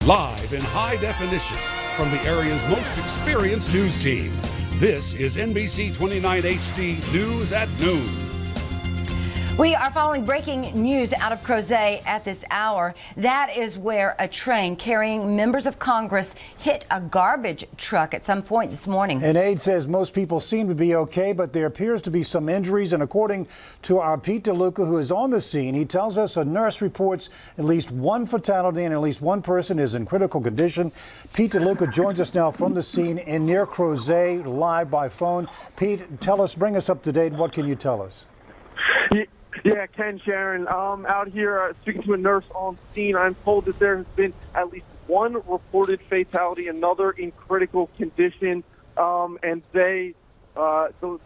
Live in high definition from the area's most experienced news team, this is NBC 29 HD News at Noon. We are following breaking news out of Crozet at this hour. That is where a train carrying members of Congress hit a garbage truck at some point this morning. An aide says most people seem to be okay, but there appears to be some injuries. And according to our Pete DeLuca, who is on the scene, he tells us a nurse reports at least one fatality and at least one person is in critical condition. Pete DeLuca joins us now from the scene in near Crozet, live by phone. Pete, bring us up to date. What can you tell us? Yeah, Ken, Sharon, out here speaking to a nurse on scene. I'm told that there has been at least one reported fatality, another in critical condition, and the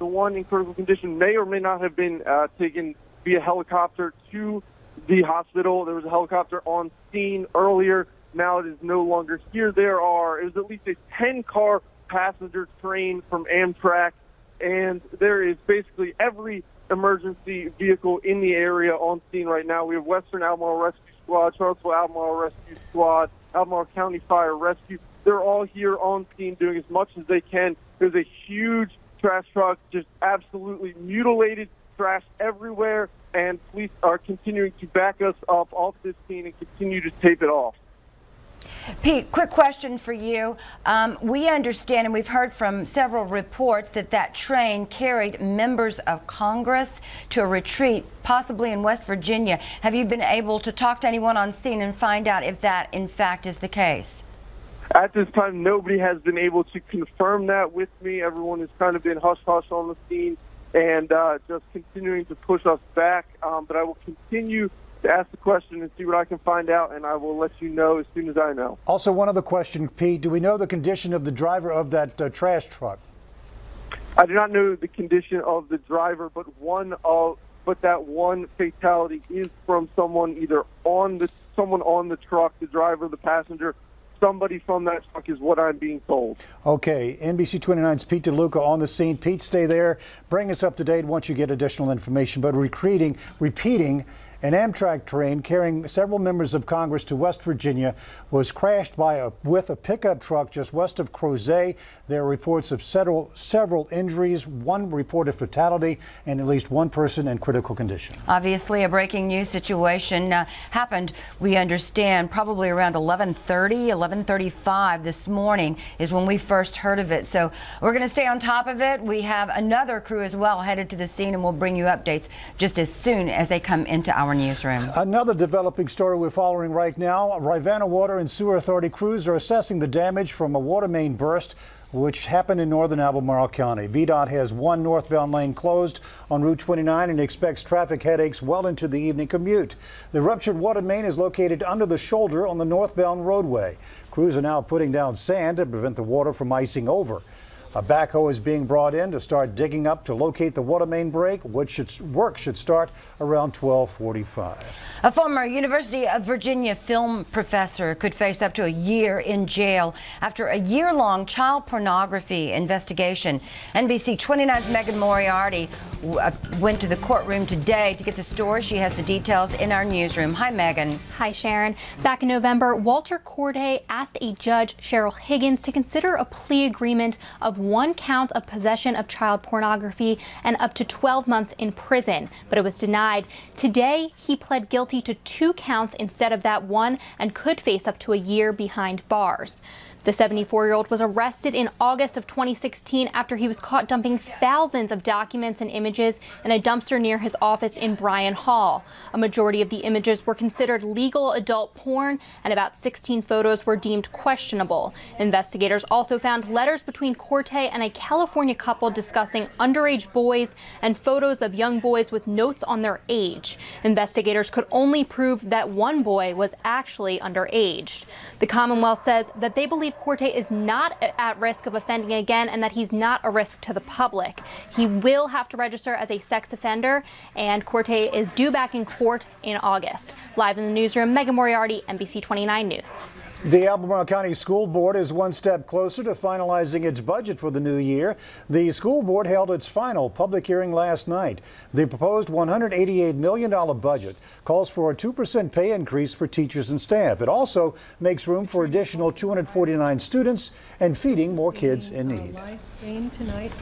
one in critical condition may or may not have been taken via helicopter to the hospital. There was a helicopter on scene earlier. Now it is no longer here. It was at least a 10-car passenger train from Amtrak, and there is basically every emergency vehicle in the area on scene right now. We have Western Albemarle Rescue Squad, Charlottesville Albemarle Rescue Squad, Albemarle County Fire Rescue. They're all here on scene doing as much as they can. There's a huge trash truck, just absolutely mutilated, trash everywhere, and police are continuing to back us up off this scene and continue to tape it off. Pete, quick question for you. We understand, and we've heard from several reports, that train carried members of Congress to a retreat, possibly in West Virginia. Have you been able to talk to anyone on scene and find out if that, in fact, is the case? At this time, nobody has been able to confirm that with me. Everyone has kind of been hush-hush on the scene and just continuing to push us back. But I will continue to ask the question and see what I can find out, and I will let you know as soon as I know. Also, one other question, Pete. Do we know the condition of the driver of that trash truck? I do not know the condition of the driver, but that one fatality is from someone on the truck, the driver, the passenger. Somebody from that truck is what I'm being told. Okay, NBC 29's Pete DeLuca on the scene. Pete, stay there. Bring us up to date once you get additional information. But repeating, an Amtrak train carrying several members of Congress to West Virginia was crashed with a pickup truck just west of Crozet. There are reports of several injuries, one reported fatality, and at least one person in critical condition. Obviously, a breaking news situation happened, we understand, probably around 11:35 this morning is when we first heard of it. So we're going to stay on top of it. We have another crew as well headed to the scene, and we'll bring you updates just as soon as they come into our newsroom. Another developing story we're following right now. Rivanna Water and Sewer Authority crews are assessing the damage from a water main burst which happened in northern Albemarle County. VDOT has one northbound lane closed on Route 29 and expects traffic headaches well into the evening commute. The ruptured water main is located under the shoulder on the northbound roadway. Crews are now putting down sand to prevent the water from icing over. A backhoe is being brought in to start digging up to locate the water main break, which work should start around 12:45. A former University of Virginia film professor could face up to a year in jail after a year-long child pornography investigation. NBC 29's Megan Moriarty went to the courtroom today to get the story. She has the details in our newsroom. Hi, Megan. Hi, Sharon. Back in November, Walter Corday asked a judge, Cheryl Higgins, to consider a plea agreement of one count of possession of child pornography and up to 12 months in prison, but it was denied. Today, he pled guilty to 2 counts instead of that one and could face up to a year behind bars. The 74-year-old was arrested in August of 2016 after he was caught dumping thousands of documents and images in a dumpster near his office in Bryan Hall. A majority of the images were considered legal adult porn, and about 16 photos were deemed questionable. Investigators also found letters between Corday and a California couple discussing underage boys and photos of young boys with notes on their age. Investigators could only prove that one boy was actually underage. The Commonwealth says that they believe Corday is not at risk of offending again and that he's not a risk to the public. He will have to register as a sex offender, and Corday is due back in court in August. Live in the newsroom, Megan Moriarty, NBC 29 News. The Albemarle County School Board is one step closer to finalizing its budget for the new year. The school board held its final public hearing last night. The proposed $188 million budget calls for a 2% pay increase for teachers and staff. It also makes room for additional 249 students and feeding more kids in need. Live stream tonight.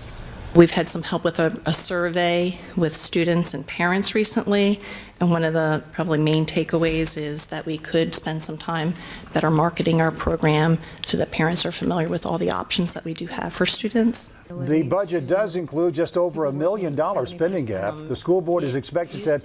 We've had some help with a survey with students and parents recently, and one of the probably main takeaways is that we could spend some time better marketing our program so that parents are familiar with all the options that we do have for students. The budget does include just over $1 million spending gap. The school board is expected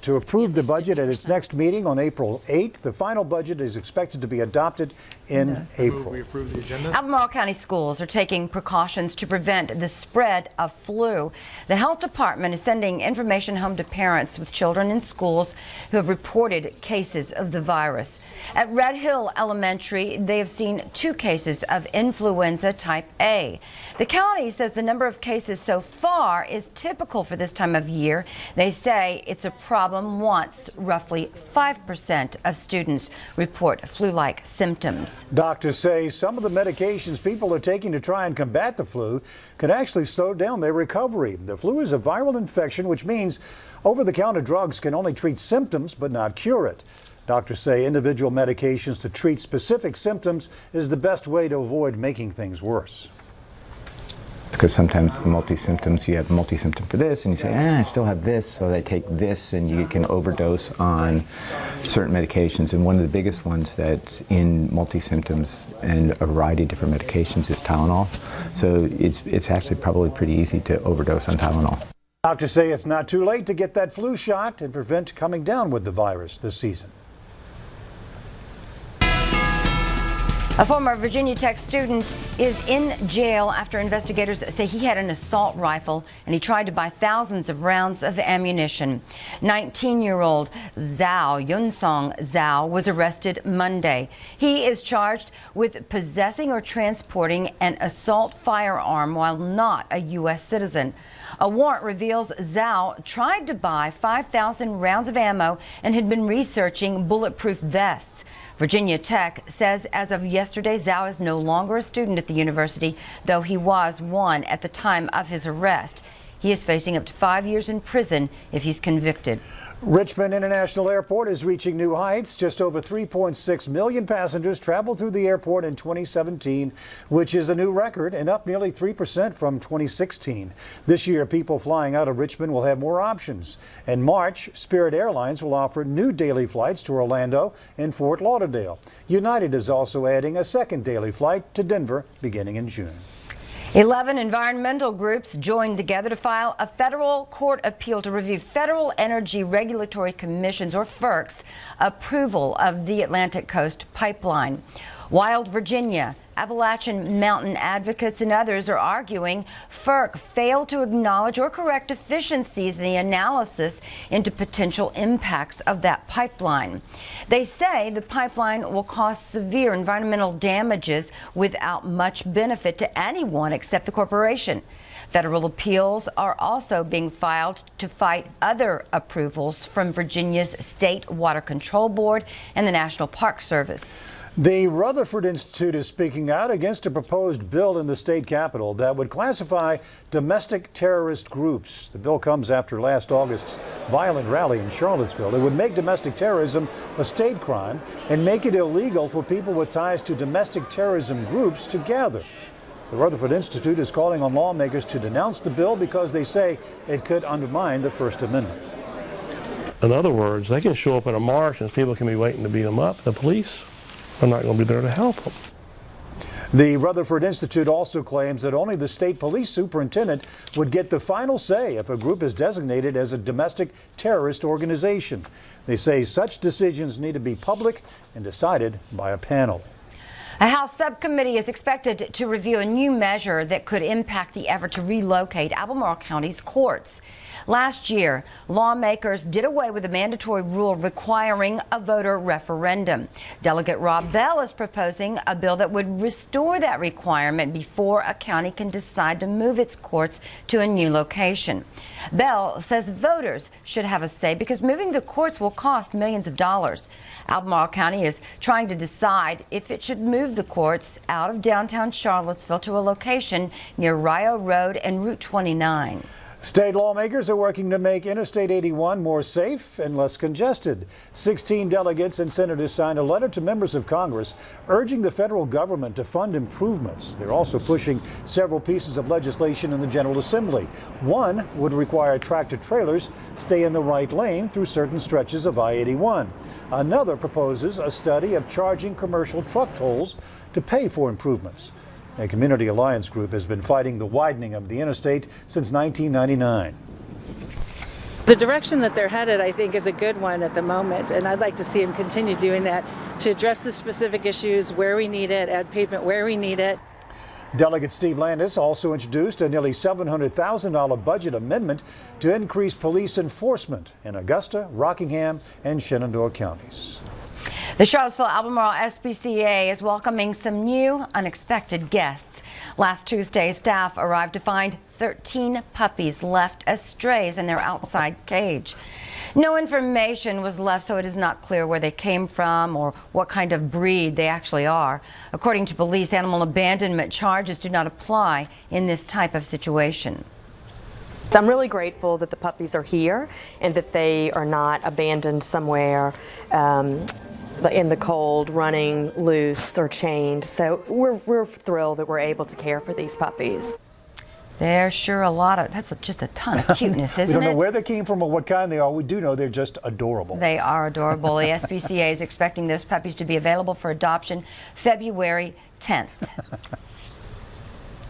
to approve the budget at its next meeting on April 8th. The final budget is expected to be adopted in April. We approve the agenda. Albemarle County schools are taking precautions to prevent the spread of flu. The health department is sending information home to parents with children in schools who have reported cases of the virus. At Red Hill Elementary, they have seen 2 cases of influenza type A. The county says the number of cases so far is typical for this time of year. They say it's a problem once roughly 5% of students report flu-like symptoms. Doctors say some of the medications people are taking to try and combat the flu can actually slow down their recovery. The flu is a viral infection, which means over-the-counter drugs can only treat symptoms but not cure it. Doctors say individual medications to treat specific symptoms is the best way to avoid making things worse. Because sometimes the multi-symptoms, you have multi-symptom for this, and you say, I still have this, so they take this, and you can overdose on certain medications. And one of the biggest ones that's in multi-symptoms and a variety of different medications is Tylenol. So it's actually probably pretty easy to overdose on Tylenol. Doctors say it's not too late to get that flu shot and prevent coming down with the virus this season. A former Virginia Tech student is in jail after investigators say he had an assault rifle and he tried to buy thousands of rounds of ammunition. 19-year-old Zhao Yunsong Zhao was arrested Monday. He is charged with possessing or transporting an assault firearm while not a U.S. citizen. A warrant reveals Zhao tried to buy 5,000 rounds of ammo and had been researching bulletproof vests. Virginia Tech says as of yesterday, Zhao is no longer a student at the university, though he was one at the time of his arrest. He is facing up to 5 years in prison if he's convicted. Richmond International Airport is reaching new heights. Just over 3.6 million passengers traveled through the airport in 2017, which is a new record and up nearly 3% from 2016. This year, people flying out of Richmond will have more options. In March, Spirit Airlines will offer new daily flights to Orlando and Fort Lauderdale. United is also adding a second daily flight to Denver beginning in June. 11 environmental groups joined together to file a federal court appeal to review Federal Energy Regulatory Commission's, or FERC's, approval of the Atlantic Coast Pipeline. Wild Virginia, Appalachian Mountain advocates and others are arguing FERC failed to acknowledge or correct deficiencies in the analysis into potential impacts of that pipeline. They say the pipeline will cause severe environmental damages without much benefit to anyone except the corporation. Federal appeals are also being filed to fight other approvals from Virginia's State Water Control Board and the National Park Service. The Rutherford Institute is speaking out against a proposed bill in the state capitol that would classify domestic terrorist groups. The bill comes after last August's violent rally in Charlottesville. It would make domestic terrorism a state crime and make it illegal for people with ties to domestic terrorism groups to gather. The Rutherford Institute is calling on lawmakers to denounce the bill because they say it could undermine the First Amendment. In other words, they can show up in a march and people can be waiting to beat them up. The police are not going to be there to help them. The Rutherford Institute also claims that only the state police superintendent would get the final say if a group is designated as a domestic terrorist organization. They say such decisions need to be public and decided by a panel. A House subcommittee is expected to review a new measure that could impact the effort to relocate Albemarle County's courts. Last year, lawmakers did away with the mandatory rule requiring a voter referendum. Delegate Rob Bell is proposing a bill that would restore that requirement before a county can decide to move its courts to a new location. Bell says voters should have a say because moving the courts will cost millions of dollars. Albemarle County is trying to decide if it should move the courts out of downtown Charlottesville to a location near Rio Road and Route 29. State lawmakers are working to make Interstate 81 more safe and less congested. 16 delegates and senators signed a letter to members of Congress urging the federal government to fund improvements. They're also pushing several pieces of legislation in the General Assembly. One would require tractor trailers stay in the right lane through certain stretches of I-81. Another proposes a study of charging commercial truck tolls to pay for improvements. A community alliance group has been fighting the widening of the interstate since 1999. The direction that they're headed, I think, is a good one at the moment, and I'd like to see them continue doing that to address the specific issues where we need it, add pavement where we need it. Delegate Steve Landis also introduced a nearly $700,000 budget amendment to increase police enforcement in Augusta, Rockingham, and Shenandoah counties. The Charlottesville-Albemarle SPCA is welcoming some new, unexpected guests. Last Tuesday, staff arrived to find 13 puppies left as strays in their outside cage. No information was left, so it is not clear where they came from or what kind of breed they actually are. According to police, animal abandonment charges do not apply in this type of situation. So I'm really grateful that the puppies are here and that they are not abandoned somewhere in the cold, running loose or chained. So we're thrilled that we're able to care for these puppies. There's sure a lot of, that's just a ton of cuteness, isn't it? We don't know where they came from or what kind they are. We do know they're just adorable. They are adorable. The SPCA is expecting those puppies to be available for adoption February 10th.